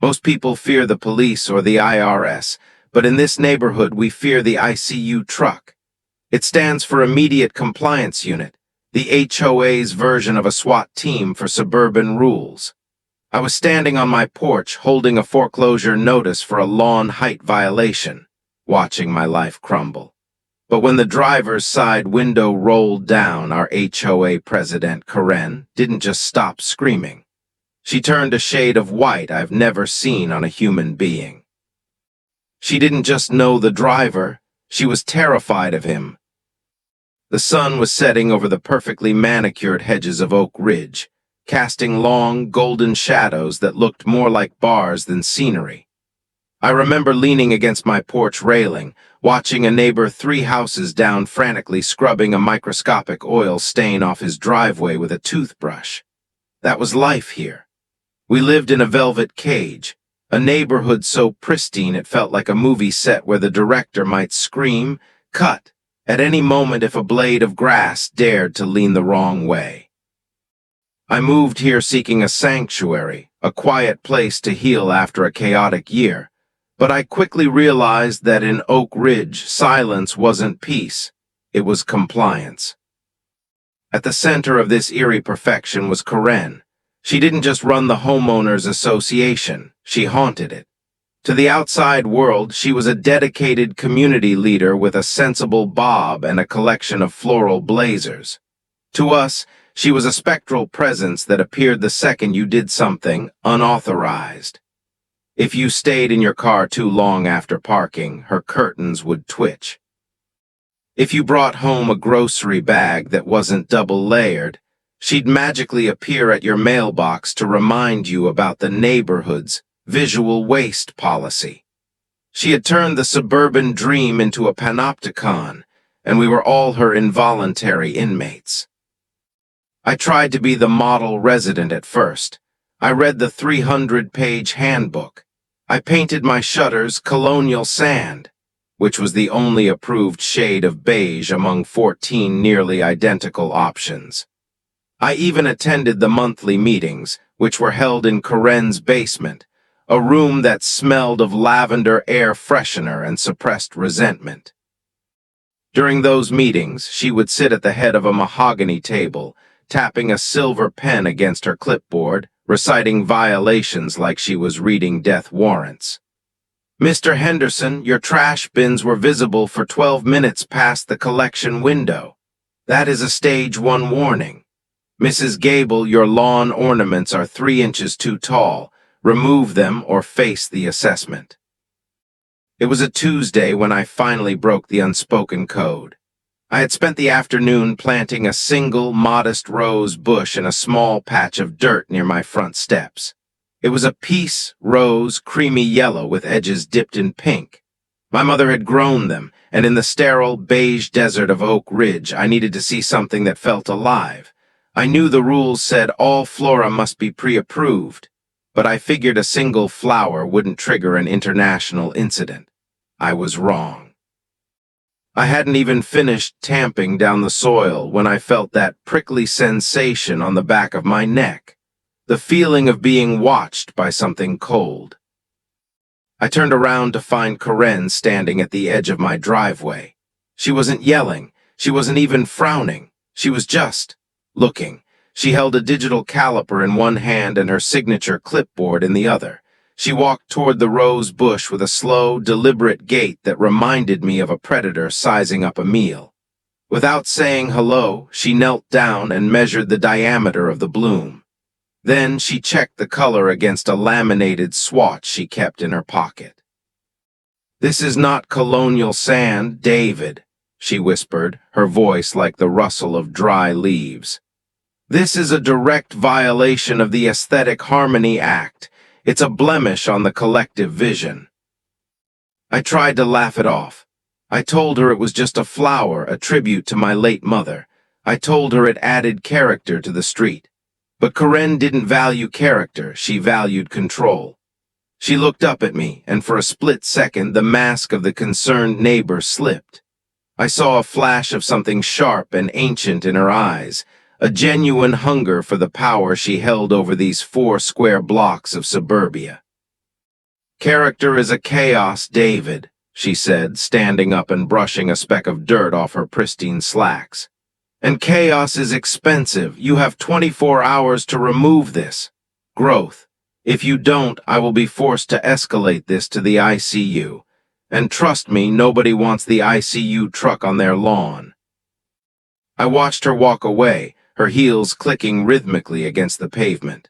Most people fear the police or the IRS, but in this neighborhood we fear the ICU truck. It stands for Immediate Compliance Unit, the HOA's version of a SWAT team for suburban rules. I was standing on my porch holding a foreclosure notice for a lawn height violation, watching my life crumble. But when the driver's side window rolled down, our HOA President, Karen, didn't just stop screaming. She turned a shade of white I've never seen on a human being. She didn't just know the driver, she was terrified of him. The sun was setting over the perfectly manicured hedges of Oak Ridge, casting long, golden shadows that looked more like bars than scenery. I remember leaning against my porch railing, watching a neighbor 3 houses down frantically scrubbing a microscopic oil stain off his driveway with a toothbrush. That was life here. We lived in a velvet cage, a neighborhood so pristine it felt like a movie set where the director might scream, "Cut," at any moment if a blade of grass dared to lean the wrong way. I moved here seeking a sanctuary, a quiet place to heal after a chaotic year, but I quickly realized that in Oak Ridge, silence wasn't peace, it was compliance. At the center of this eerie perfection was Karen. She didn't just run the homeowners association, she haunted it. To the outside world, she was a dedicated community leader with a sensible bob and a collection of floral blazers. To us, she was a spectral presence that appeared the second you did something unauthorized. If you stayed in your car too long after parking, her curtains would twitch. If you brought home a grocery bag that wasn't double-layered, she'd magically appear at your mailbox to remind you about the neighborhood's visual waste policy. She had turned the suburban dream into a panopticon, and we were all her involuntary inmates. I tried to be the model resident at first. I read the 300-page handbook. I painted my shutters colonial sand, which was the only approved shade of beige among 14 nearly identical options. I even attended the monthly meetings, which were held in Karen's basement, a room that smelled of lavender air freshener and suppressed resentment. During those meetings, she would sit at the head of a mahogany table, tapping a silver pen against her clipboard, reciting violations like she was reading death warrants. "Mr. Henderson, your trash bins were visible for 12 minutes past the collection window. That is a stage 1 warning. Mrs. Gable, your lawn ornaments are 3 inches too tall. Remove them or face the assessment." It was a Tuesday when I finally broke the unspoken code. I had spent the afternoon planting a single modest rose bush in a small patch of dirt near my front steps. It was a peace rose, creamy yellow with edges dipped in pink. My mother had grown them, and in the sterile beige desert of Oak Ridge, I needed to see something that felt alive. I knew the rules said all flora must be pre-approved, but I figured a single flower wouldn't trigger an international incident. I was wrong. I hadn't even finished tamping down the soil when I felt that prickly sensation on the back of my neck, the feeling of being watched by something cold. I turned around to find Karen standing at the edge of my driveway. She wasn't yelling, she wasn't even frowning, she was just looking. She held a digital caliper in one hand and her signature clipboard in the other. She walked toward the rose bush with a slow, deliberate gait that reminded me of a predator sizing up a meal. Without saying hello, she knelt down and measured the diameter of the bloom. Then she checked the color against a laminated swatch she kept in her pocket. "This is not colonial sand, David," she whispered, her voice like the rustle of dry leaves. "This is a direct violation of the Aesthetic Harmony Act. It's a blemish on the collective vision." I tried to laugh it off. I told her it was just a flower, a tribute to my late mother. I told her it added character to the street. But Karen didn't value character, she valued control. She looked up at me, and for a split second the mask of the concerned neighbor slipped. I saw a flash of something sharp and ancient in her eyes, a genuine hunger for the power she held over these 4 square blocks of suburbia. Character is a chaos, David, she said, standing up and brushing a speck of dirt off her pristine slacks. And chaos is expensive. You have 24 hours to remove this. Growth. If you don't, I will be forced to escalate this to the ICU. And trust me, nobody wants the ICU truck on their lawn. I watched her walk away, her heels clicking rhythmically against the pavement.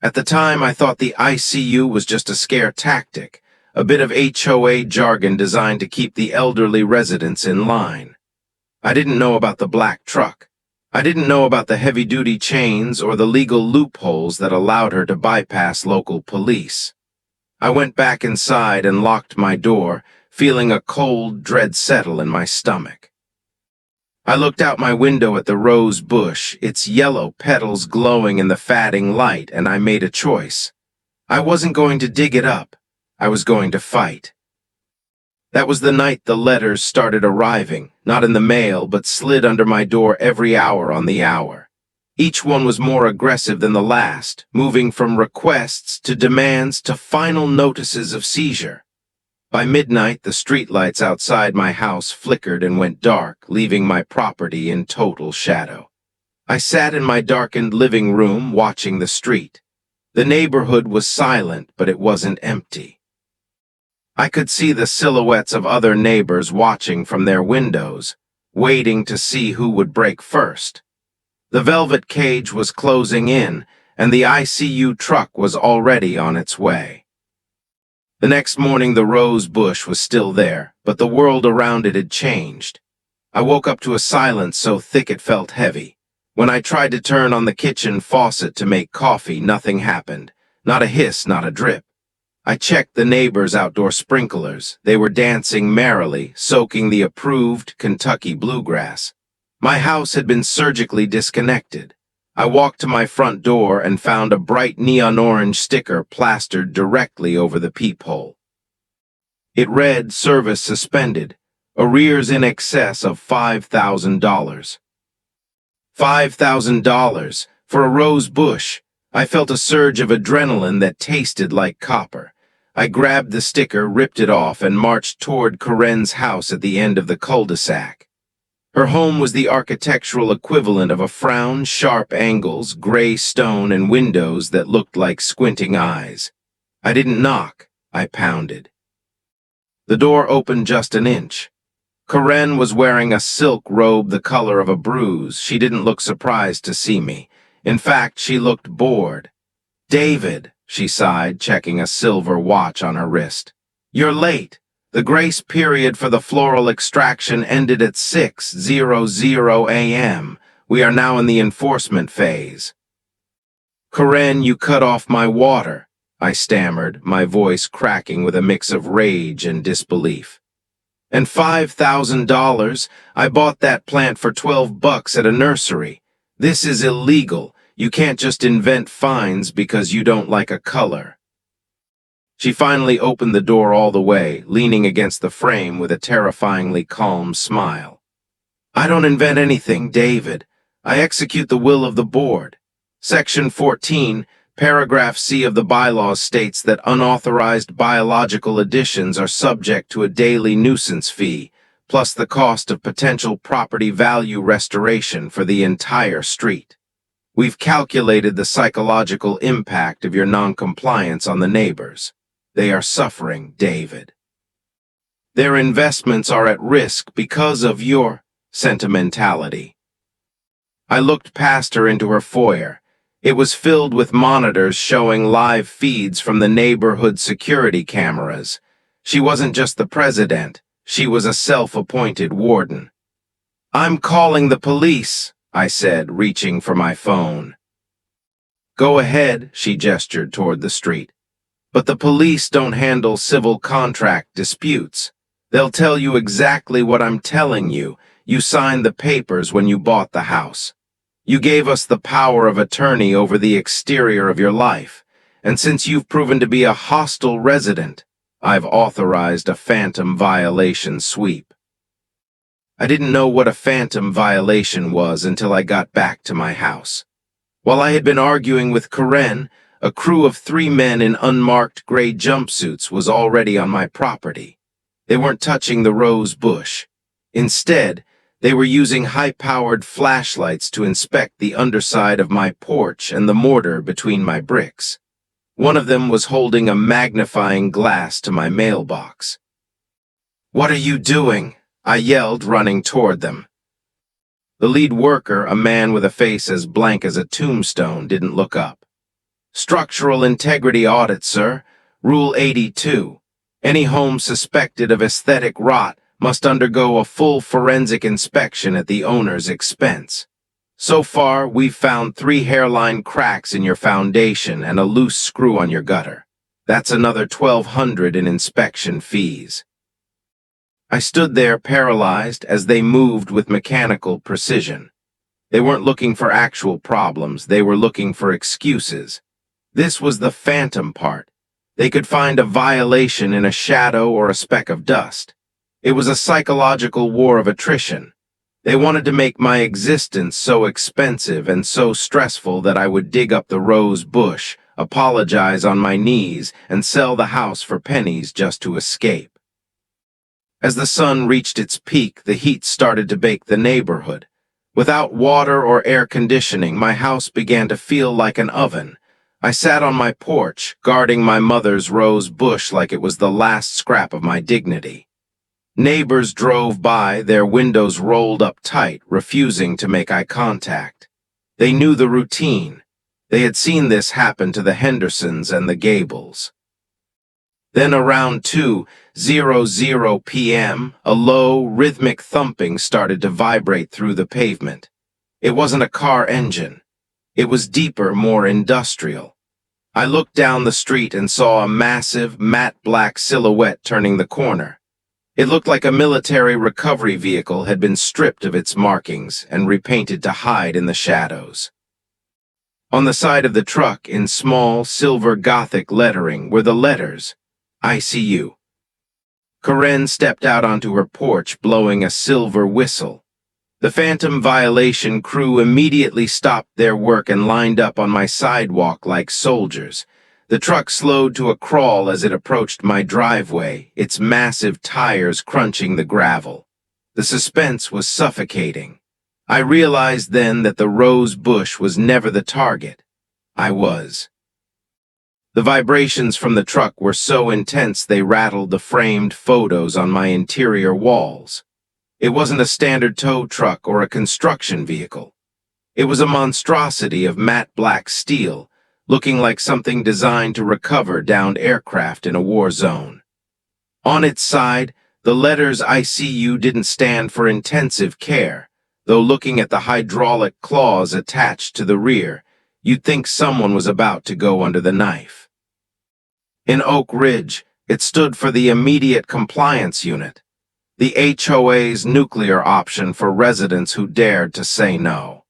At the time, I thought the ICU was just a scare tactic, a bit of HOA jargon designed to keep the elderly residents in line. I didn't know about the black truck. I didn't know about the heavy-duty chains or the legal loopholes that allowed her to bypass local police. I went back inside and locked my door, feeling a cold dread settle in my stomach. I looked out my window at the rose bush, its yellow petals glowing in the fading light, and I made a choice. I wasn't going to dig it up. I was going to fight. That was the night the letters started arriving, not in the mail, but slid under my door every hour on the hour. Each one was more aggressive than the last, moving from requests to demands to final notices of seizure. By midnight, the streetlights outside my house flickered and went dark, leaving my property in total shadow. I sat in my darkened living room watching the street. The neighborhood was silent, but it wasn't empty. I could see the silhouettes of other neighbors watching from their windows, waiting to see who would break first. The velvet cage was closing in, and the ICU truck was already on its way. The next morning, the rose bush was still there, but the world around it had changed. I woke up to a silence so thick it felt heavy. When I tried to turn on the kitchen faucet to make coffee, nothing happened. Not a hiss, not a drip. I checked the neighbors' outdoor sprinklers. They were dancing merrily, soaking the approved Kentucky bluegrass. My house had been surgically disconnected. I walked to my front door and found a bright neon orange sticker plastered directly over the peephole. It read, "Service suspended. Arrears in excess of $5,000. $5,000 for a rose bush. I felt a surge of adrenaline that tasted like copper. I grabbed the sticker, ripped it off, and marched toward Corinne's house at the end of the cul-de-sac. Her home was the architectural equivalent of a frown, sharp angles, gray stone, and windows that looked like squinting eyes. I didn't knock, I pounded. The door opened just an inch. Corinne was wearing a silk robe the color of a bruise. She didn't look surprised to see me. In fact, she looked bored. "David," she sighed, checking a silver watch on her wrist. "You're late. The grace period for the floral extraction ended at 6:00 a.m. We are now in the enforcement phase." "Corinne, you cut off my water," I stammered, my voice cracking with a mix of rage and disbelief. "And $5,000? I bought that plant for $12 at a nursery. This is illegal. You can't just invent fines because you don't like a color." She finally opened the door all the way, leaning against the frame with a terrifyingly calm smile. "I don't invent anything, David. I execute the will of the board. Section 14, Paragraph C of the bylaws states that unauthorized biological additions are subject to a daily nuisance fee, plus the cost of potential property value restoration for the entire street. We've calculated the psychological impact of your noncompliance on the neighbors. They are suffering, David. Their investments are at risk because of your sentimentality." I looked past her into her foyer. It was filled with monitors showing live feeds from the neighborhood security cameras. She wasn't just the president, she was a self-appointed warden. "I'm calling the police," I said, reaching for my phone. "Go ahead," she gestured toward the street. "But the police don't handle civil contract disputes. They'll tell you exactly what I'm telling you. You signed the papers when you bought the house. You gave us the power of attorney over the exterior of your life, and since you've proven to be a hostile resident, I've authorized a phantom violation sweep." I didn't know what a phantom violation was until I got back to my house. While I had been arguing with Corinne, A crew of 3 men in unmarked gray jumpsuits was already on my property. They weren't touching the rose bush. Instead, they were using high-powered flashlights to inspect the underside of my porch and the mortar between my bricks. One of them was holding a magnifying glass to my mailbox. "What are you doing?" I yelled, running toward them. The lead worker, a man with a face as blank as a tombstone, didn't look up. "Structural integrity audit, sir. Rule 82. Any home suspected of aesthetic rot must undergo a full forensic inspection at the owner's expense. So far, we've found 3 hairline cracks in your foundation and a loose screw on your gutter. That's another $1,200 in inspection fees." I stood there paralyzed as they moved with mechanical precision. They weren't looking for actual problems, they were looking for excuses. This was the phantom part. They could find a violation in a shadow or a speck of dust. It was a psychological war of attrition. They wanted to make my existence so expensive and so stressful that I would dig up the rose bush, apologize on my knees, and sell the house for pennies just to escape. As the sun reached its peak, the heat started to bake the neighborhood. Without water or air conditioning, my house began to feel like an oven. I sat on my porch, guarding my mother's rose bush like it was the last scrap of my dignity. Neighbors drove by, their windows rolled up tight, refusing to make eye contact. They knew the routine. They had seen this happen to the Hendersons and the Gables. Then around 2:00 p.m., a low, rhythmic thumping started to vibrate through the pavement. It wasn't a car engine. It was deeper, more industrial. I looked down the street and saw a massive, matte black silhouette turning the corner. It looked like a military recovery vehicle had been stripped of its markings and repainted to hide in the shadows. On the side of the truck, in small, silver Gothic lettering, were the letters, ICU. Karen stepped out onto her porch, blowing a silver whistle. The phantom violation crew immediately stopped their work and lined up on my sidewalk like soldiers. The truck slowed to a crawl as it approached my driveway, its massive tires crunching the gravel. The suspense was suffocating. I realized then that the rose bush was never the target. I was. The vibrations from the truck were so intense they rattled the framed photos on my interior walls. It wasn't a standard tow truck or a construction vehicle. It was a monstrosity of matte black steel, looking like something designed to recover downed aircraft in a war zone. On its side, the letters ICU didn't stand for intensive care, though looking at the hydraulic claws attached to the rear, you'd think someone was about to go under the knife. In Oak Ridge, it stood for the Immediate Compliance Unit, the HOA's nuclear option for residents who dared to say no.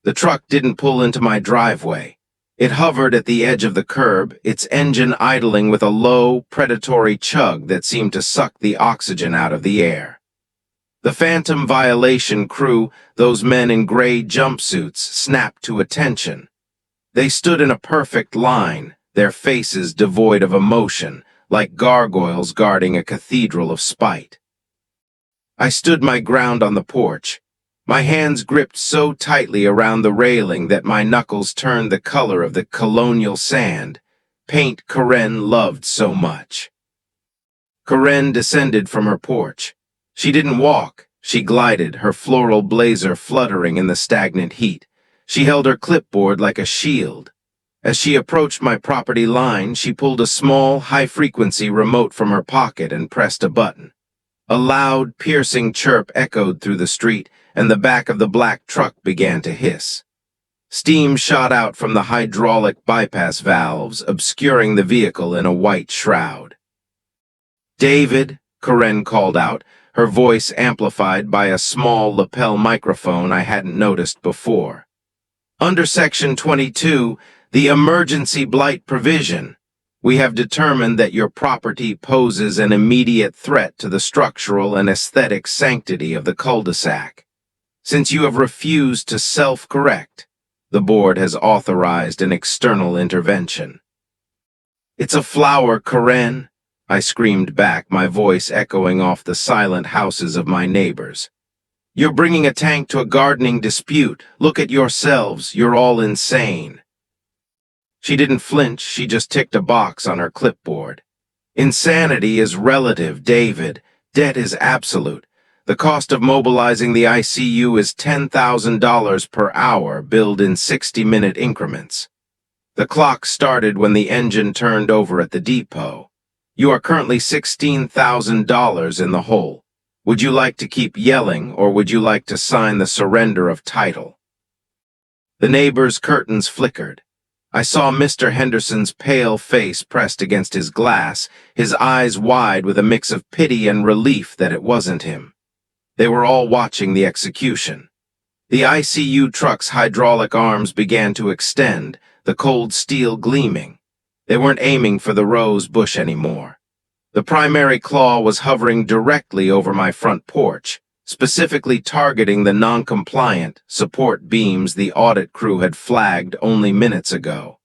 The truck didn't pull into my driveway. It hovered at the edge of the curb, its engine idling with a low, predatory chug that seemed to suck the oxygen out of the air. The phantom violation crew, those men in gray jumpsuits, snapped to attention. They stood in a perfect line, their faces devoid of emotion, like gargoyles guarding a cathedral of spite. I stood my ground on the porch, my hands gripped so tightly around the railing that my knuckles turned the color of the colonial sand, paint Karen loved so much. Karen descended from her porch. She didn't walk, she glided, her floral blazer fluttering in the stagnant heat. She held her clipboard like a shield. As she approached my property line, she pulled a small, high-frequency remote from her pocket and pressed a button. A loud, piercing chirp echoed through the street, and the back of the black truck began to hiss. Steam shot out from the hydraulic bypass valves, obscuring the vehicle in a white shroud. "David," Karen called out, her voice amplified by a small lapel microphone I hadn't noticed before. "Under Section 22, the emergency blight provision, we have determined that your property poses an immediate threat to the structural and aesthetic sanctity of the cul-de-sac. Since you have refused to self-correct, The board has authorized an external intervention. It's a flower, Karen, I screamed back, my voice echoing off the silent houses of my neighbors. You're bringing a tank to a gardening dispute. Look at yourselves, you're all insane. She didn't flinch, she just ticked a box on her clipboard. Insanity is relative, David. Debt is absolute. The cost of mobilizing the ICU is $10,000 per hour, billed in 60-minute increments. The clock started when the engine turned over at the depot. You are currently $16,000 in the hole. Would you like to keep yelling, or would you like to sign the surrender of title? The neighbor's curtains flickered. I saw Mr. Henderson's pale face pressed against his glass, his eyes wide with a mix of pity and relief that it wasn't him. They were all watching the execution. The ICU truck's hydraulic arms began to extend, the cold steel gleaming. They weren't aiming for the rose bush anymore. The primary claw was hovering directly over my front porch, specifically targeting the non-compliant support beams the audit crew had flagged only minutes ago.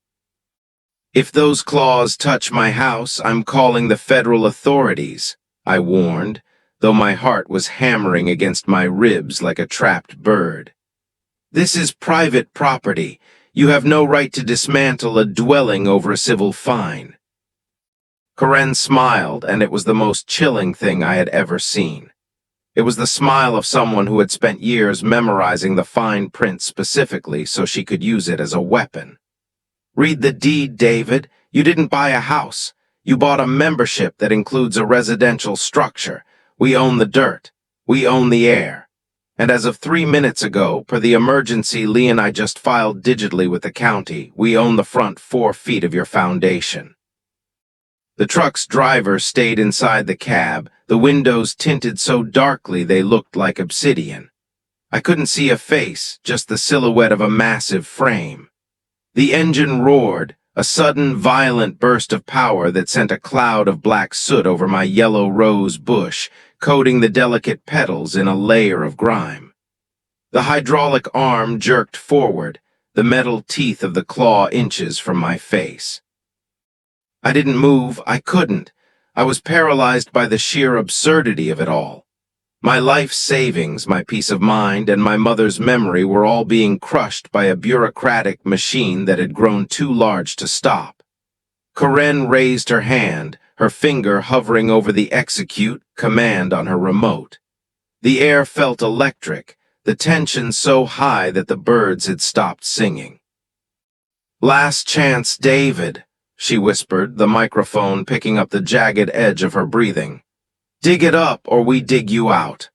If those claws touch my house, I'm calling the federal authorities, I warned, though my heart was hammering against my ribs like a trapped bird. This is private property. You have no right to dismantle a dwelling over a civil fine. Karen smiled, and it was the most chilling thing I had ever seen. It was the smile of someone who had spent years memorizing the fine print specifically so she could use it as a weapon. Read the deed, David. You didn't buy a house. You bought a membership that includes a residential structure. We own the dirt. We own the air. And as of 3 minutes ago, per the emergency Lee and I just filed digitally with the county, we own the front 4 feet of your foundation. The truck's driver stayed inside the cab, the windows tinted so darkly they looked like obsidian. I couldn't see a face, just the silhouette of a massive frame. The engine roared, a sudden, violent burst of power that sent a cloud of black soot over my yellow rose bush, coating the delicate petals in a layer of grime. The hydraulic arm jerked forward, the metal teeth of the claw inches from my face. I didn't move, I couldn't. I was paralyzed by the sheer absurdity of it all. My life savings, my peace of mind, and my mother's memory were all being crushed by a bureaucratic machine that had grown too large to stop. Karen raised her hand, her finger hovering over the execute command on her remote. The air felt electric, the tension so high that the birds had stopped singing. "Last chance, David," she whispered, the microphone picking up the jagged edge of her breathing. "Dig it up, or we dig you out."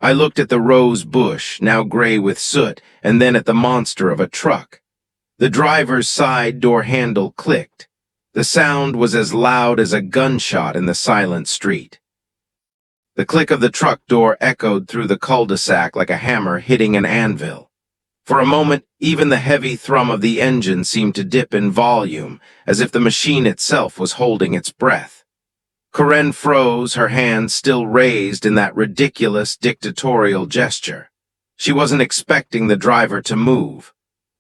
I looked at the rose bush, now gray with soot, and then at the monster of a truck. The driver's side door handle clicked. The sound was as loud as a gunshot in the silent street. The click of the truck door echoed through the cul-de-sac like a hammer hitting an anvil. For a moment, even the heavy thrum of the engine seemed to dip in volume, as if the machine itself was holding its breath. Karen froze, her hand still raised in that ridiculous dictatorial gesture. She wasn't expecting the driver to move.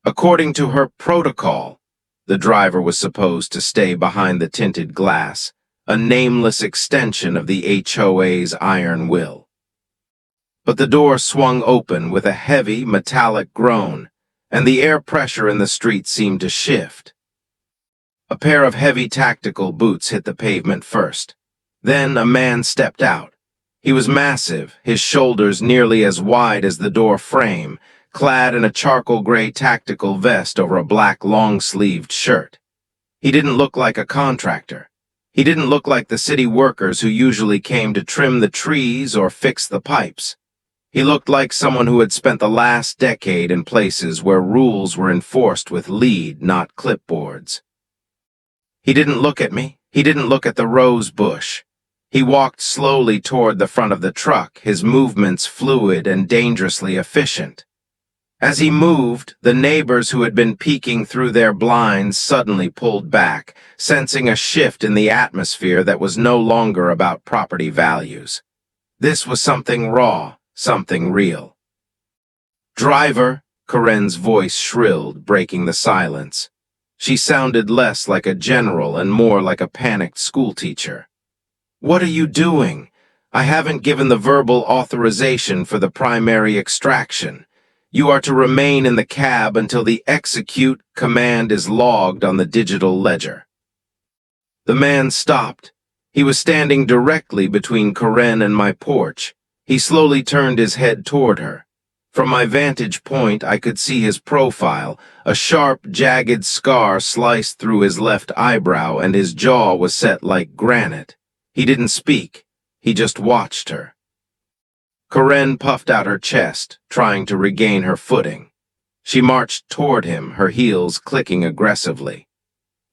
According to her protocol, the driver was supposed to stay behind the tinted glass, a nameless extension of the HOA's iron will. But the door swung open with a heavy, metallic groan, and the air pressure in the street seemed to shift. A pair of heavy tactical boots hit the pavement first. Then a man stepped out. He was massive, his shoulders nearly as wide as the door frame, clad in a charcoal gray tactical vest over a black long-sleeved shirt. He didn't look like a contractor. He didn't look like the city workers who usually came to trim the trees or fix the pipes. He looked like someone who had spent the last decade in places where rules were enforced with lead, not clipboards. He didn't look at me. He didn't look at the rose bush. He walked slowly toward the front of the truck, his movements fluid and dangerously efficient. As he moved, the neighbors who had been peeking through their blinds suddenly pulled back, sensing a shift in the atmosphere that was no longer about property values. This was something raw, something real. "Driver," Corinne's voice shrilled, breaking the silence. She sounded less like a general and more like a panicked schoolteacher. "What are you doing? I haven't given the verbal authorization for the primary extraction. You are to remain in the cab until the execute command is logged on the digital ledger." The man stopped. He was standing directly between Corinne and my porch. He slowly turned his head toward her. From my vantage point, I could see his profile. A sharp, jagged scar sliced through his left eyebrow, and his jaw was set like granite. He didn't speak. He just watched her. Corinne puffed out her chest, trying to regain her footing. She marched toward him, her heels clicking aggressively.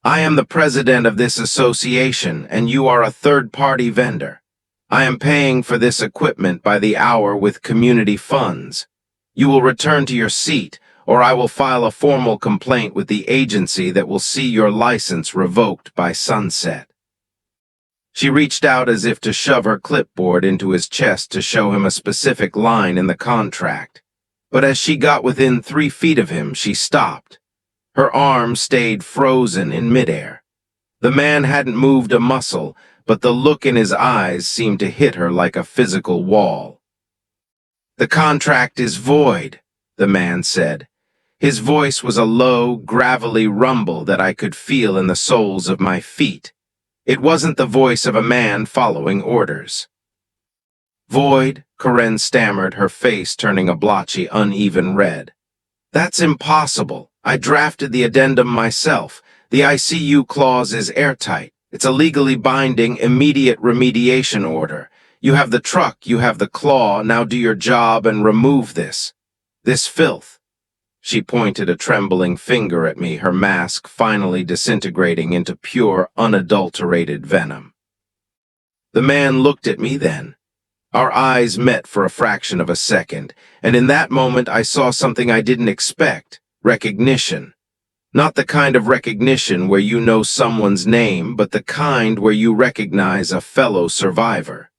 "I am the president of this association, and you are a third-party vendor. I am paying for this equipment by the hour with community funds. You will return to your seat, or I will file a formal complaint with the agency that will see your license revoked by sunset." She reached out as if to shove her clipboard into his chest to show him a specific line in the contract. But as she got within 3 feet of him, she stopped. Her arm stayed frozen in midair. The man hadn't moved a muscle, but the look in his eyes seemed to hit her like a physical wall. "The contract is void," the man said. His voice was a low, gravelly rumble that I could feel in the soles of my feet. It wasn't the voice of a man following orders. "Void," Corinne stammered, her face turning a blotchy, uneven red. "That's impossible. I drafted the addendum myself. The ICU clause is airtight. It's a legally binding, immediate remediation order. You have the truck, you have the claw, now do your job and remove this filth." She pointed a trembling finger at me, her mask finally disintegrating into pure, unadulterated venom. The man looked at me then. Our eyes met for a fraction of a second, and in that moment I saw something I didn't expect: recognition. Not the kind of recognition where you know someone's name, but the kind where you recognize a fellow survivor.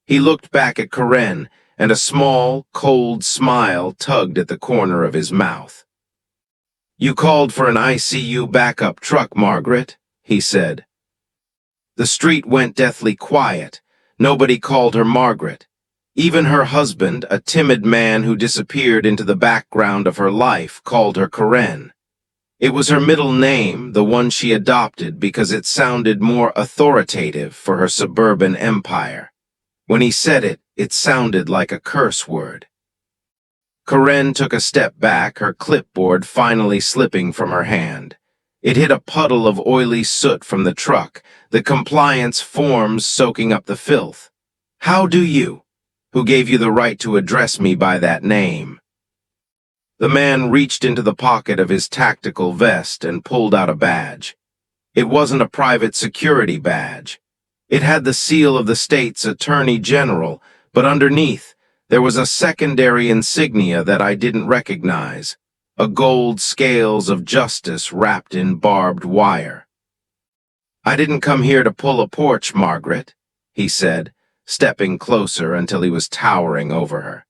He looked back at Corinne, and a small, cold smile tugged at the corner of his mouth. "You called for an ICU backup truck, Margaret," he said. The street went deathly quiet. Nobody called her Margaret. Even her husband, a timid man who disappeared into the background of her life, called her Corinne. It was her middle name, the one she adopted because it sounded more authoritative for her suburban empire. When he said it, it sounded like a curse word. Corinne took a step back, her clipboard finally slipping from her hand. It hit a puddle of oily soot from the truck, the compliance forms soaking up the filth. "How do you? Who gave you the right to address me by that name?" The man reached into the pocket of his tactical vest and pulled out a badge. It wasn't a private security badge. It had the seal of the state's attorney general, but underneath, there was a secondary insignia that I didn't recognize: a gold scales of justice wrapped in barbed wire. "I didn't come here to pull a porch, Margaret," he said, stepping closer until he was towering over her.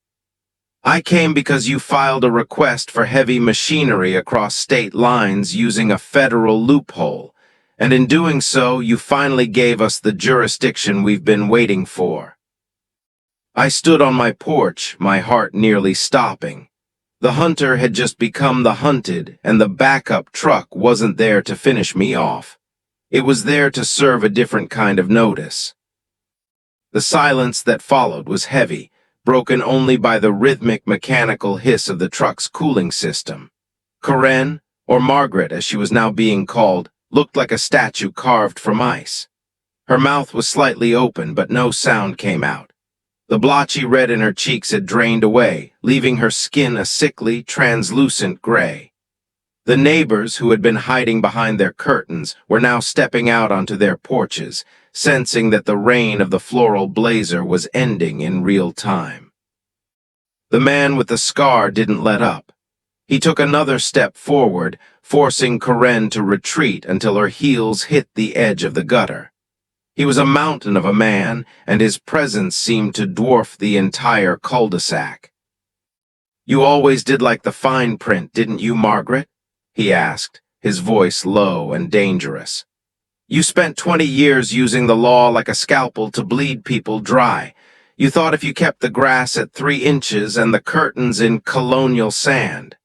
"I came because you filed a request for heavy machinery across state lines using a federal loophole, and in doing so, you finally gave us the jurisdiction we've been waiting for." I stood on my porch, my heart nearly stopping. The hunter had just become the hunted, and the backup truck wasn't there to finish me off. It was there to serve a different kind of notice. The silence that followed was heavy, broken only by the rhythmic mechanical hiss of the truck's cooling system. Corinne, or Margaret as she was now being called, looked like a statue carved from ice. Her mouth was slightly open, but no sound came out. The blotchy red in her cheeks had drained away, leaving her skin a sickly, translucent gray. The neighbors, who had been hiding behind their curtains, were now stepping out onto their porches, sensing that the reign of the floral blazer was ending in real time. The man with the scar didn't let up. He took another step forward, forcing Corinne to retreat until her heels hit the edge of the gutter. He was a mountain of a man, and his presence seemed to dwarf the entire cul-de-sac. You always did like the fine print, didn't you, Margaret? He asked, his voice low and dangerous. You spent 20 years using the law like a scalpel to bleed people dry. You thought if you kept the grass at 3 inches and the curtains in colonial sand,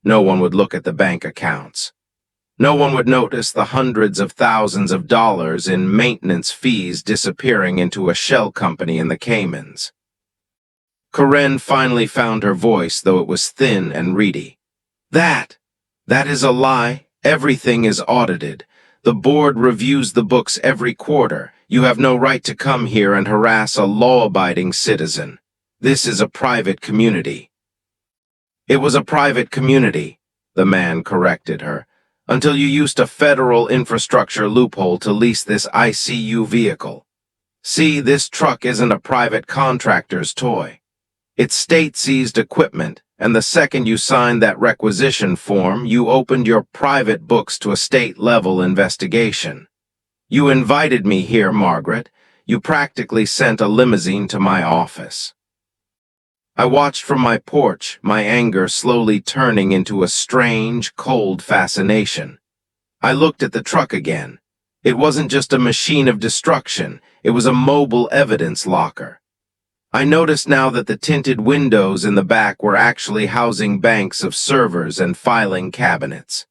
no one would look at the bank accounts. No one would notice the hundreds of thousands of dollars in maintenance fees disappearing into a shell company in the Caymans. Karen finally found her voice, though it was thin and reedy. That is a lie. Everything is audited. The board reviews the books every quarter. You have no right to come here and harass a law-abiding citizen. This is a private community. It was a private community, the man corrected her, until you used a federal infrastructure loophole to lease this ICU vehicle. See, this truck isn't a private contractor's toy. It's state-seized equipment, and the second you signed that requisition form, you opened your private books to a state-level investigation. You invited me here, Margaret. You practically sent a limousine to my office. I watched from my porch, my anger slowly turning into a strange, cold fascination. I looked at the truck again. It wasn't just a machine of destruction, it was a mobile evidence locker. I noticed now that the tinted windows in the back were actually housing banks of servers and filing cabinets.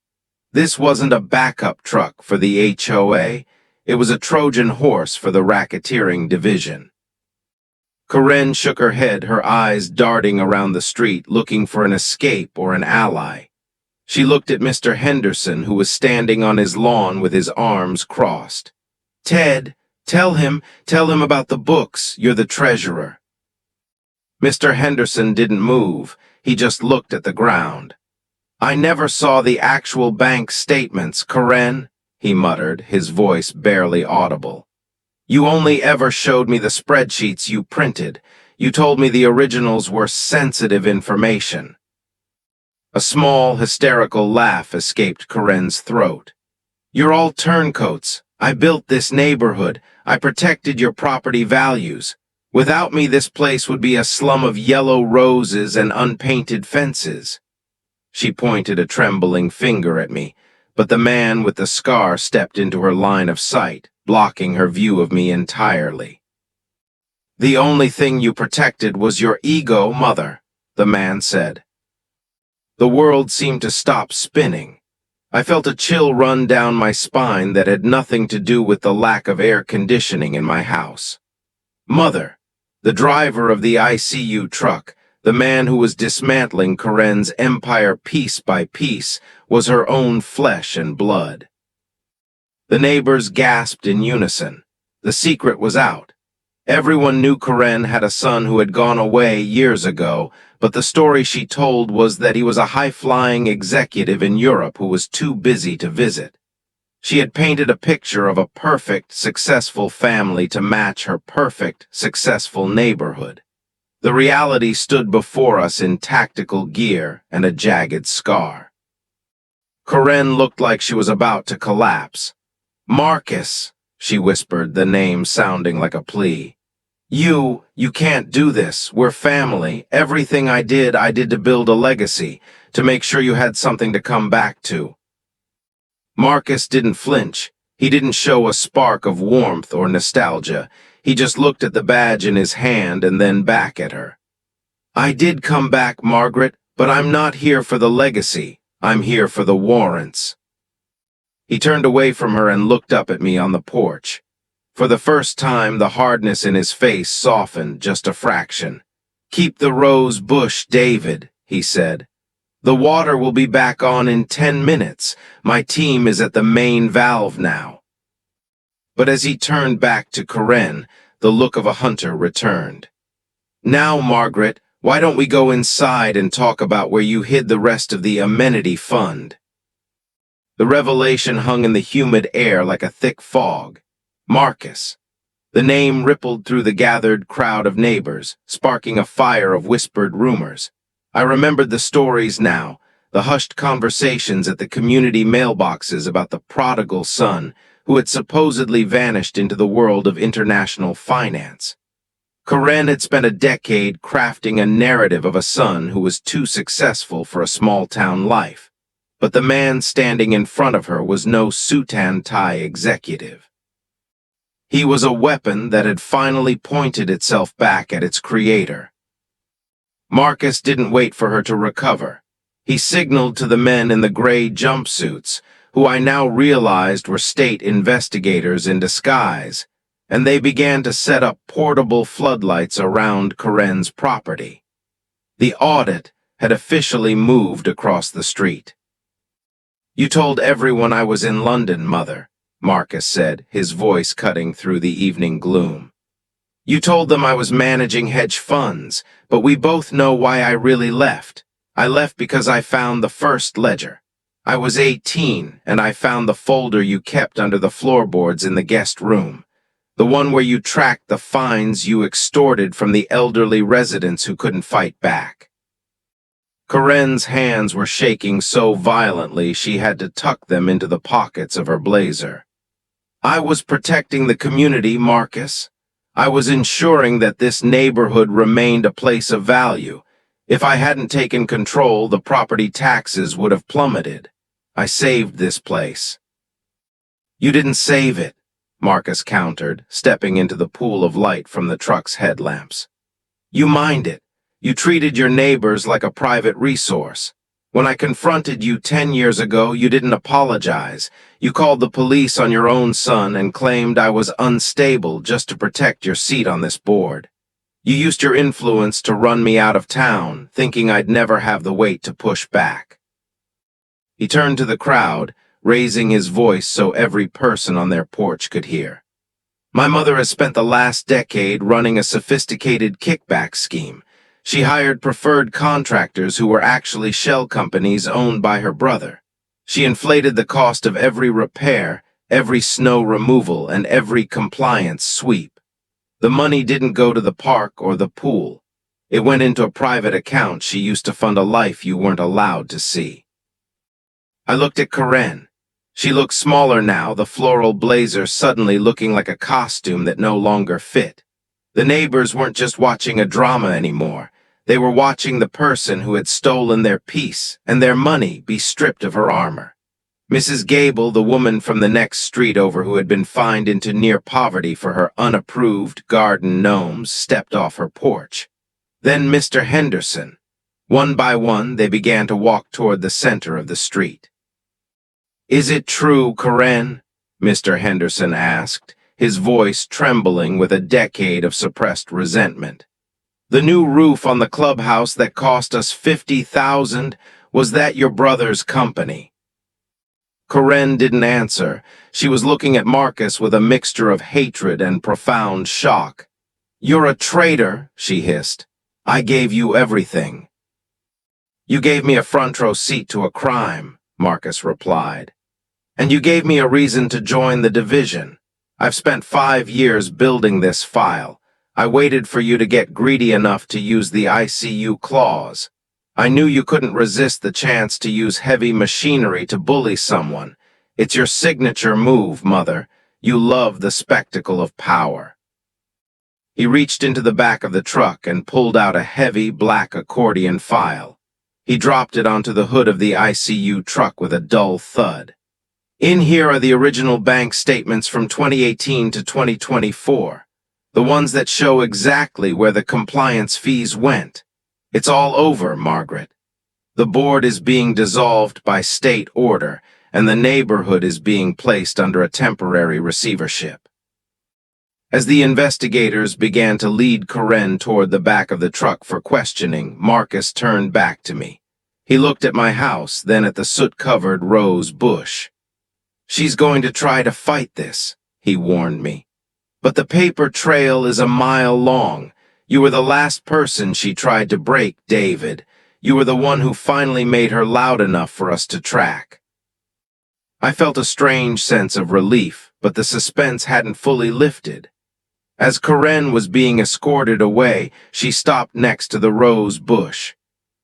This wasn't a backup truck for the HOA, it was a Trojan horse for the racketeering division. Karen shook her head, her eyes darting around the street, looking for an escape or an ally. She looked at Mr. Henderson, who was standing on his lawn with his arms crossed. Ted, tell him about the books. You're the treasurer. Mr. Henderson didn't move. He just looked at the ground. I never saw the actual bank statements, Karen, he muttered, his voice barely audible. You only ever showed me the spreadsheets you printed. You told me the originals were sensitive information. A small, hysterical laugh escaped Karen's throat. You're all turncoats. I built this neighborhood. I protected your property values. Without me, this place would be a slum of yellow roses and unpainted fences. She pointed a trembling finger at me, but the man with the scar stepped into her line of sight, blocking her view of me entirely. The only thing you protected was your ego, Mother, the man said. The world seemed to stop spinning. I felt a chill run down my spine that had nothing to do with the lack of air conditioning in my house. Mother, the driver of the ICU truck, the man who was dismantling Karen's empire piece by piece, was her own flesh and blood. The neighbors gasped in unison. The secret was out. Everyone knew Karen had a son who had gone away years ago, but the story she told was that he was a high-flying executive in Europe who was too busy to visit. She had painted a picture of a perfect, successful family to match her perfect, successful neighborhood. The reality stood before us in tactical gear and a jagged scar. Karen looked like she was about to collapse. Marcus, she whispered, the name sounding like a plea. You can't do this. We're family. Everything I did to build a legacy, to make sure you had something to come back to. Marcus didn't flinch. He didn't show a spark of warmth or nostalgia. He just looked at the badge in his hand and then back at her. I did come back, Margaret, but I'm not here for the legacy. I'm here for the warrants. He turned away from her and looked up at me on the porch. For the first time, the hardness in his face softened just a fraction. Keep the rose bush, David, he said. The water will be back on in 10 minutes. My team is at the main valve now. But as he turned back to Karen, the look of a hunter returned. Now, Margaret, why don't we go inside and talk about where you hid the rest of the amenity fund? The revelation hung in the humid air like a thick fog. Marcus. The name rippled through the gathered crowd of neighbors, sparking a fire of whispered rumors. I remembered the stories now, the hushed conversations at the community mailboxes about the prodigal son who had supposedly vanished into the world of international finance. Karen had spent a decade crafting a narrative of a son who was too successful for a small-town life. But the man standing in front of her was no suit-and-tie executive. He was a weapon that had finally pointed itself back at its creator. Marcus didn't wait for her to recover. He signaled to the men in the gray jumpsuits, who I now realized were state investigators in disguise, and they began to set up portable floodlights around Karen's property. The audit had officially moved across the street. "You told everyone I was in London, Mother," Marcus said, his voice cutting through the evening gloom. "You told them I was managing hedge funds, but we both know why I really left. I left because I found the first ledger. I was 18, and I found the folder you kept under the floorboards in the guest room. The one where you tracked the fines you extorted from the elderly residents who couldn't fight back." Karen's hands were shaking so violently she had to tuck them into the pockets of her blazer. "I was protecting the community, Marcus. I was ensuring that this neighborhood remained a place of value. If I hadn't taken control, the property taxes would have plummeted. I saved this place." "You didn't save it," Marcus countered, stepping into the pool of light from the truck's headlamps. "You mined it. You treated your neighbors like a private resource. When I confronted you 10 years ago, you didn't apologize. You called the police on your own son and claimed I was unstable just to protect your seat on this board. You used your influence to run me out of town, thinking I'd never have the weight to push back." He turned to the crowd, raising his voice so every person on their porch could hear. "My mother has spent the last decade running a sophisticated kickback scheme. She hired preferred contractors who were actually shell companies owned by her brother. She inflated the cost of every repair, every snow removal, and every compliance sweep. The money didn't go to the park or the pool. It went into a private account she used to fund a life you weren't allowed to see." I looked at Karen. She looked smaller now, the floral blazer suddenly looking like a costume that no longer fit. The neighbors weren't just watching a drama anymore. They were watching the person who had stolen their peace and their money be stripped of her armor. Mrs. Gable, the woman from the next street over who had been fined into near poverty for her unapproved garden gnomes, stepped off her porch. Then Mr. Henderson. One by one, they began to walk toward the center of the street. "Is it true, Karen?" Mr. Henderson asked, his voice trembling with a decade of suppressed resentment. "The new roof on the clubhouse that cost us $50,000, was that your brother's company?" Karen didn't answer. She was looking at Marcus with a mixture of hatred and profound shock. "You're a traitor," she hissed. "I gave you everything." "You gave me a front row seat to a crime," Marcus replied. "And you gave me a reason to join the division. I've spent 5 years building this file. I waited for you to get greedy enough to use the ICU clause. I knew you couldn't resist the chance to use heavy machinery to bully someone. It's your signature move, Mother. You love the spectacle of power." He reached into the back of the truck and pulled out a heavy black accordion file. He dropped it onto the hood of the ICU truck with a dull thud. "In here are the original bank statements from 2018 to 2024, the ones that show exactly where the compliance fees went. It's all over, Margaret. The board is being dissolved by state order, and the neighborhood is being placed under a temporary receivership." As the investigators began to lead Karen toward the back of the truck for questioning, Marcus turned back to me. He looked at my house, then at the soot-covered rose bush. "She's going to try to fight this," he warned me. "But the paper trail is a mile long. You were the last person she tried to break, David. You were the one who finally made her loud enough for us to track." I felt a strange sense of relief, but the suspense hadn't fully lifted. As Karen was being escorted away, she stopped next to the rose bush.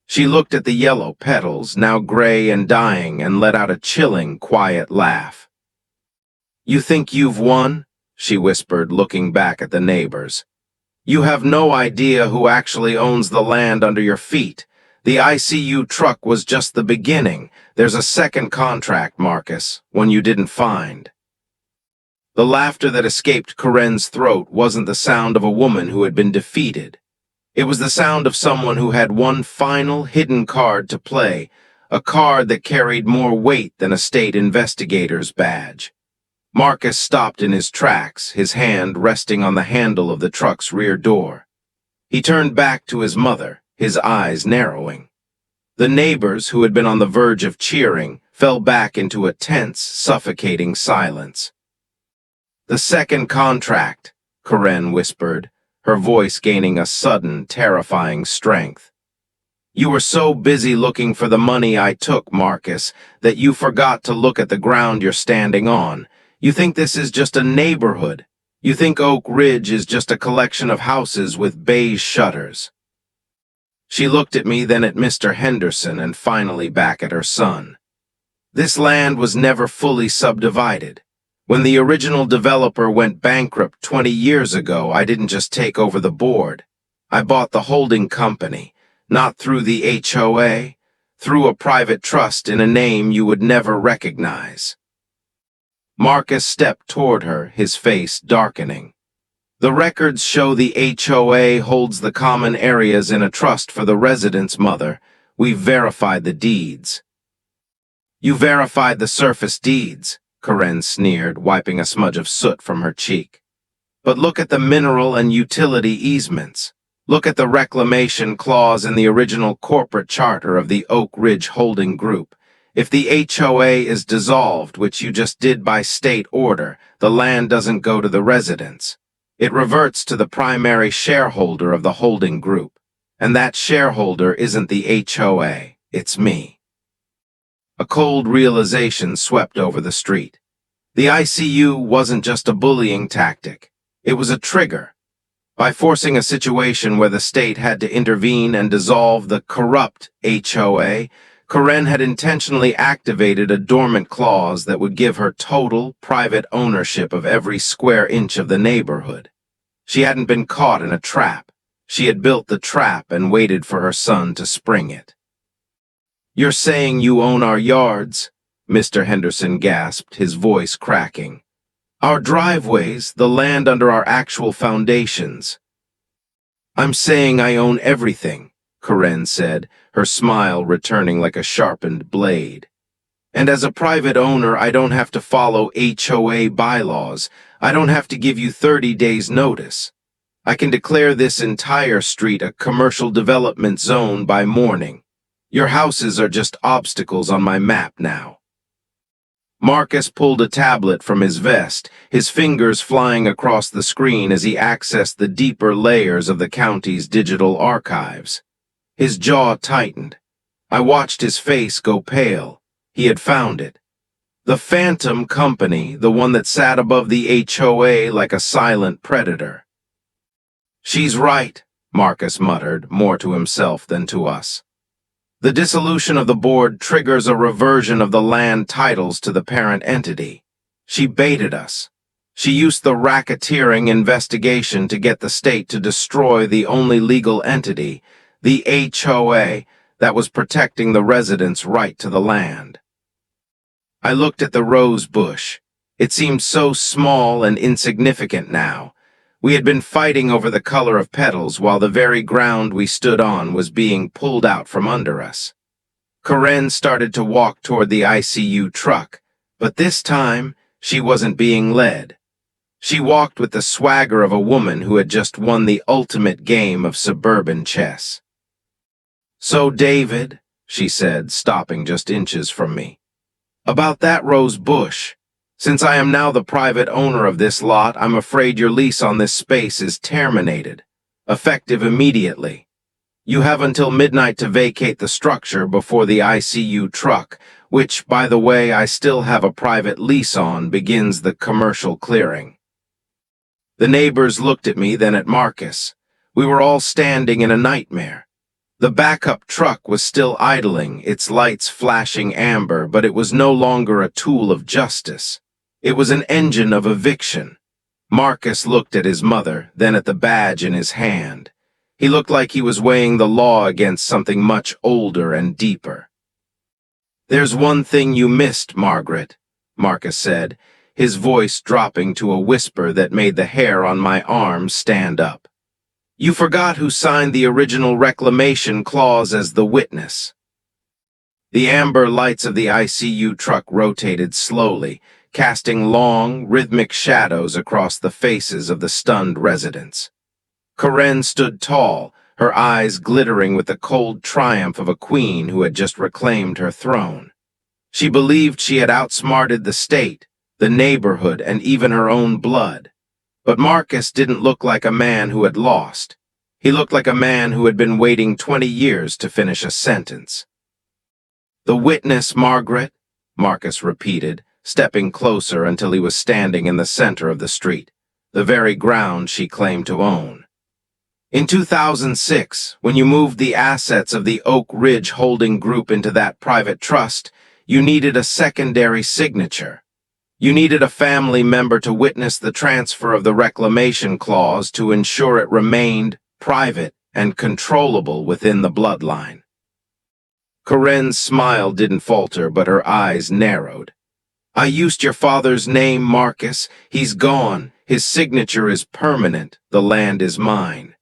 She looked at the yellow petals, now gray and dying, and let out a chilling, quiet laugh. "You think you've won?" she whispered, looking back at the neighbors. You have no idea who actually owns the land under your feet. The ICU truck was just the beginning. There's a second contract, Marcus, one you didn't find. The laughter that escaped Corinne's throat wasn't the sound of a woman who had been defeated. It was the sound of someone who had one final hidden card to play, a card that carried more weight than a state investigator's badge. Marcus stopped in his tracks, his hand resting on the handle of the truck's rear door. He turned back to his mother, his eyes narrowing. The neighbors, who had been on the verge of cheering, fell back into a tense, suffocating silence. "The second contract," Corinne whispered, her voice gaining a sudden, terrifying strength. "You were so busy looking for the money I took, Marcus, that you forgot to look at the ground you're standing on. You think this is just a neighborhood. You think Oak Ridge is just a collection of houses with beige shutters." She looked at me, then at Mr. Henderson, and finally back at her son. "This land was never fully subdivided. When the original developer went bankrupt 20 years ago, I didn't just take over the board. I bought the holding company, not through the HOA, through a private trust in a name you would never recognize." Marcus stepped toward her, his face darkening. "The records show the HOA holds the common areas in a trust for the residents, Mother. We've verified the deeds." "You verified the surface deeds," Corinne sneered, wiping a smudge of soot from her cheek. "But look at the mineral and utility easements. Look at the reclamation clause in the original corporate charter of the Oak Ridge Holding Group. If the HOA is dissolved, which you just did by state order, the land doesn't go to the residents. It reverts to the primary shareholder of the holding group. And that shareholder isn't the HOA, it's me." A cold realization swept over the street. The ICU wasn't just a bullying tactic. It was a trigger. By forcing a situation where the state had to intervene and dissolve the corrupt HOA, Corinne had intentionally activated a dormant clause that would give her total, private ownership of every square inch of the neighborhood. She hadn't been caught in a trap. She had built the trap and waited for her son to spring it. "You're saying you own our yards?" Mr. Henderson gasped, his voice cracking. "Our driveways, the land under our actual foundations." "I'm saying I own everything," Corinne said, her smile returning like a sharpened blade. "And as a private owner, I don't have to follow HOA bylaws. I don't have to give you 30 days notice. I can declare this entire street a commercial development zone by morning. Your houses are just obstacles on my map now." Marcus pulled a tablet from his vest, his fingers flying across the screen as he accessed the deeper layers of the county's digital archives. His jaw tightened. I watched his face go pale. He had found it. The phantom company, the one that sat above the HOA like a silent predator. "She's right," Marcus muttered, more to himself than to us. "The dissolution of the board triggers a reversion of the land titles to the parent entity. She baited us. She used the racketeering investigation to get the state to destroy the only legal entity, the HOA, that was protecting the residents' right to the land." I looked at the rose bush. It seemed so small and insignificant now. We had been fighting over the color of petals while the very ground we stood on was being pulled out from under us. Corinne started to walk toward the ICU truck, but this time she wasn't being led. She walked with the swagger of a woman who had just won the ultimate game of suburban chess. "So, David," she said, stopping just inches from me, "about that rose bush. Since I am now the private owner of this lot, I'm afraid your lease on this space is terminated, effective immediately. You have until midnight to vacate the structure before the ICU truck, which, by the way, I still have a private lease on, begins the commercial clearing." The neighbors looked at me, then at Marcus. We were all standing in a nightmare. The backup truck was still idling, its lights flashing amber, but it was no longer a tool of justice. It was an engine of eviction. Marcus looked at his mother, then at the badge in his hand. He looked like he was weighing the law against something much older and deeper. "There's one thing you missed, Margaret," Marcus said, his voice dropping to a whisper that made the hair on my arms stand up. "You forgot who signed the original reclamation clause as the witness." The amber lights of the ICU truck rotated slowly, casting long, rhythmic shadows across the faces of the stunned residents. Karen stood tall, her eyes glittering with the cold triumph of a queen who had just reclaimed her throne. She believed she had outsmarted the state, the neighborhood, and even her own blood. But Marcus didn't look like a man who had lost. He looked like a man who had been waiting 20 years to finish a sentence. "The witness, Margaret," Marcus repeated, stepping closer until he was standing in the center of the street, the very ground she claimed to own. "In 2006, when you moved the assets of the Oak Ridge Holding Group into that private trust, you needed a secondary signature. You needed a family member to witness the transfer of the reclamation clause to ensure it remained private and controllable within the bloodline." Karen's smile didn't falter, but her eyes narrowed. "I used your father's name, Marcus. He's gone. His signature is permanent. The land is mine."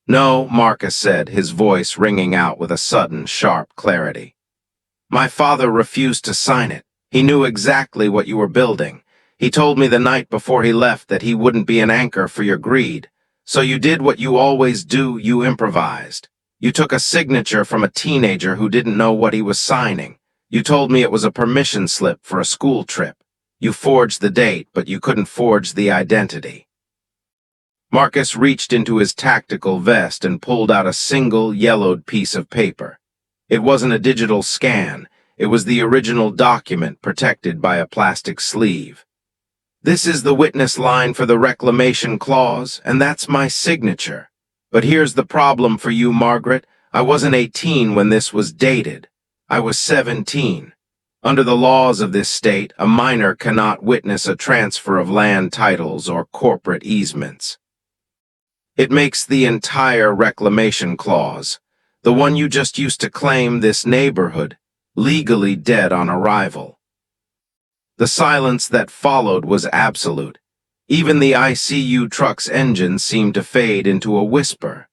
"No," Marcus said, his voice ringing out with a sudden, sharp clarity. "My father refused to sign it. He knew exactly what you were building. He told me the night before he left that he wouldn't be an anchor for your greed. So you did what you always do, you improvised. You took a signature from a teenager who didn't know what he was signing. You told me it was a permission slip for a school trip. You forged the date, but you couldn't forge the identity." Marcus reached into his tactical vest and pulled out a single yellowed piece of paper. It wasn't a digital scan. It was the original document protected by a plastic sleeve. "This is the witness line for the reclamation clause, and that's my signature. But here's the problem for you, Margaret. I wasn't 18 when this was dated. I was 17. Under the laws of this state, a minor cannot witness a transfer of land titles or corporate easements. It makes the entire reclamation clause, the one you just used to claim this neighborhood, legally dead on arrival." The silence that followed was absolute. Even the ICU truck's engine seemed to fade into a whisper.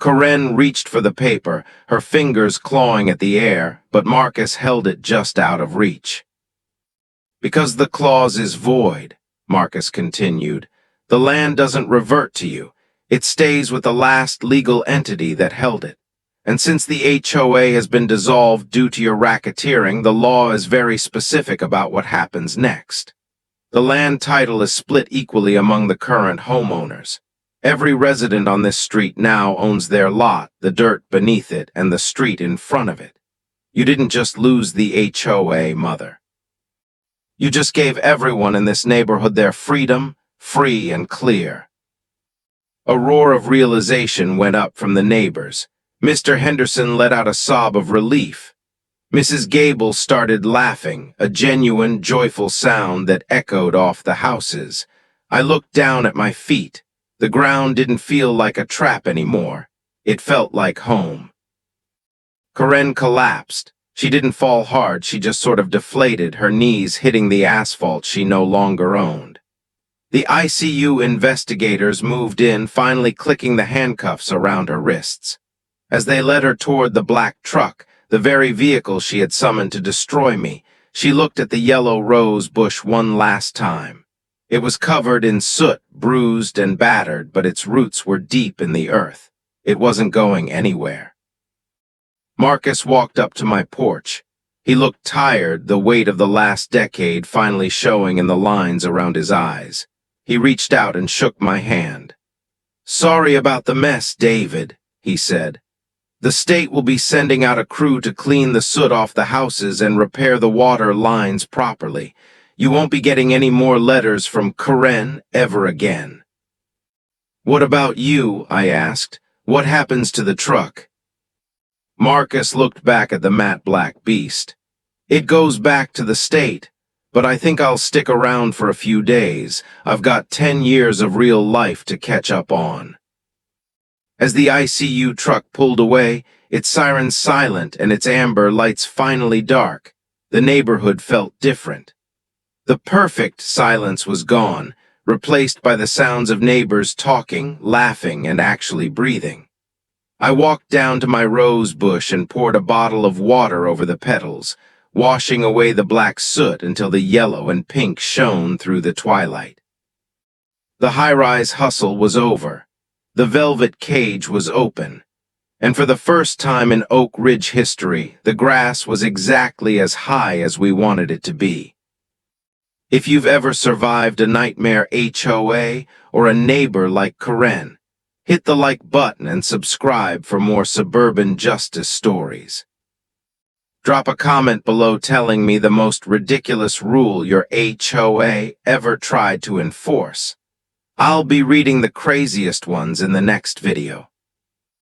Karen reached for the paper, her fingers clawing at the air, but Marcus held it just out of reach. "Because the clause is void," Marcus continued, "the land doesn't revert to you. It stays with the last legal entity that held it. And since the HOA has been dissolved due to your racketeering, the law is very specific about what happens next. The land title is split equally among the current homeowners. Every resident on this street now owns their lot, the dirt beneath it, and the street in front of it. You didn't just lose the HOA, Mother. You just gave everyone in this neighborhood their freedom, free and clear." A roar of realization went up from the neighbors. Mr. Henderson let out a sob of relief. Mrs. Gable started laughing, a genuine, joyful sound that echoed off the houses. I looked down at my feet. The ground didn't feel like a trap anymore. It felt like home. Karen collapsed. She didn't fall hard, she just sort of deflated, her knees hitting the asphalt she no longer owned. The ICU investigators moved in, finally clicking the handcuffs around her wrists. As they led her toward the black truck, the very vehicle she had summoned to destroy me, she looked at the yellow rose bush one last time. It was covered in soot, bruised and battered, but its roots were deep in the earth. It wasn't going anywhere. Marcus walked up to my porch. He looked tired, the weight of the last decade finally showing in the lines around his eyes. He reached out and shook my hand. "Sorry about the mess, David," he said. "The state will be sending out a crew to clean the soot off the houses and repair the water lines properly. You won't be getting any more letters from Karen ever again." "What about you?" I asked. "What happens to the truck?" Marcus looked back at the matte black beast. "It goes back to the state. but I think I'll stick around for a few days. I've got 10 years of real life to catch up on. As the ICU truck pulled away, its sirens silent and its amber lights finally dark, the neighborhood felt different. The perfect silence was gone, replaced by the sounds of neighbors talking, laughing, and actually breathing. I walked down to my rose bush and poured a bottle of water over the petals, washing away the black soot until the yellow and pink shone through the twilight. The high-rise hustle was over. The velvet cage was open. And for the first time in Oak Ridge history, the grass was exactly as high as we wanted it to be. If you've ever survived a nightmare HOA or a neighbor like Karen, hit the like button and subscribe for more suburban justice stories. Drop a comment below telling me the most ridiculous rule your HOA ever tried to enforce. I'll be reading the craziest ones in the next video.